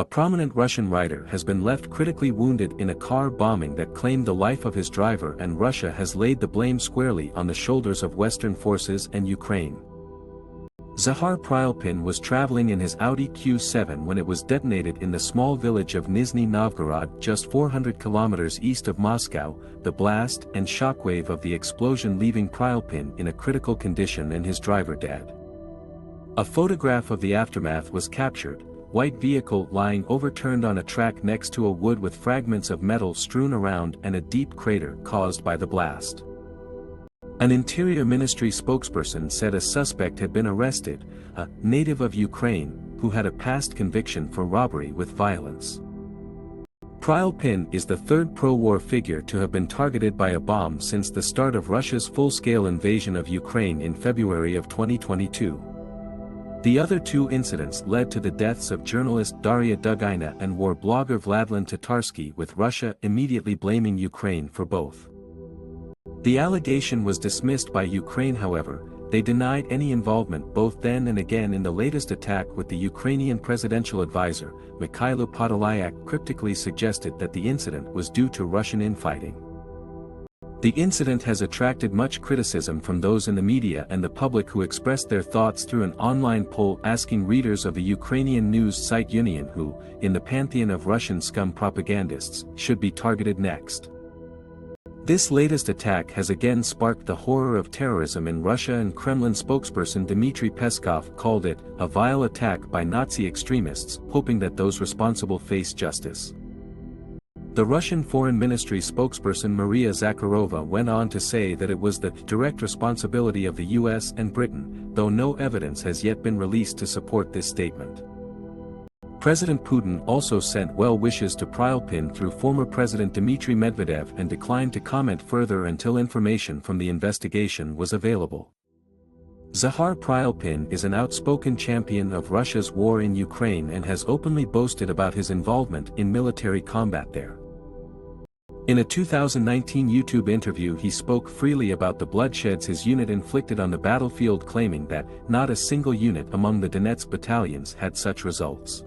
A prominent Russian writer has been left critically wounded in a car bombing that claimed the life of his driver, and Russia has laid the blame squarely on the shoulders of Western forces and Ukraine. Zahar Pryalpin was traveling in his Audi Q7 when it was detonated in the small village of Nizhny Novgorod, just 400 kilometers east of Moscow. The blast and shockwave of the explosion leaving Pryalpin in a critical condition and his driver dead. A photograph of the aftermath was captured. White vehicle lying overturned on a track next to a wood with fragments of metal strewn around and a deep crater caused by the blast. An Interior Ministry spokesperson said a suspect had been arrested, a native of Ukraine, who had a past conviction for robbery with violence. Pryalpin is the third pro-war figure to have been targeted by a bomb since the start of Russia's full-scale invasion of Ukraine in February of 2022. The other two incidents led to the deaths of journalist Daria Dugina and war blogger Vladlen Tatarsky, with Russia immediately blaming Ukraine for both. The allegation was dismissed by Ukraine, however. They denied any involvement both then and again in the latest attack, with the Ukrainian presidential advisor, Mikhailo Podolyak, cryptically suggested that the incident was due to Russian infighting. The incident has attracted much criticism from those in the media and the public, who expressed their thoughts through an online poll asking readers of the Ukrainian news site Union who, in the pantheon of Russian scum propagandists, should be targeted next. This latest attack has again sparked the horror of terrorism in Russia, and Kremlin spokesperson Dmitry Peskov called it a vile attack by Nazi extremists, hoping that those responsible face justice. The Russian Foreign Ministry spokesperson Maria Zakharova went on to say that it was the direct responsibility of the US and Britain, though no evidence has yet been released to support this statement. President Putin also sent well wishes to Pryalpin through former President Dmitry Medvedev and declined to comment further until information from the investigation was available. Zahar Pryalpin is an outspoken champion of Russia's war in Ukraine and has openly boasted about his involvement in military combat there. In a 2019 YouTube interview, he spoke freely about the bloodsheds his unit inflicted on the battlefield, claiming that not a single unit among the Donetsk battalions had such results.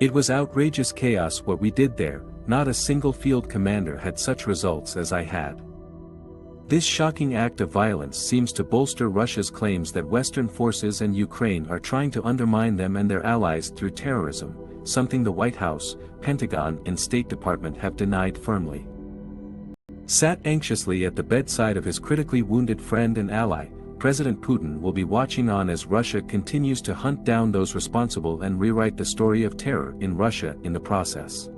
"It was outrageous chaos what we did there, not a single field commander had such results as I had." This shocking act of violence seems to bolster Russia's claims that Western forces and Ukraine are trying to undermine them and their allies through terrorism, something the White House, Pentagon and State Department have denied firmly. Sat anxiously at the bedside of his critically wounded friend and ally, President Putin will be watching on as Russia continues to hunt down those responsible and rewrite the story of terror in Russia in the process.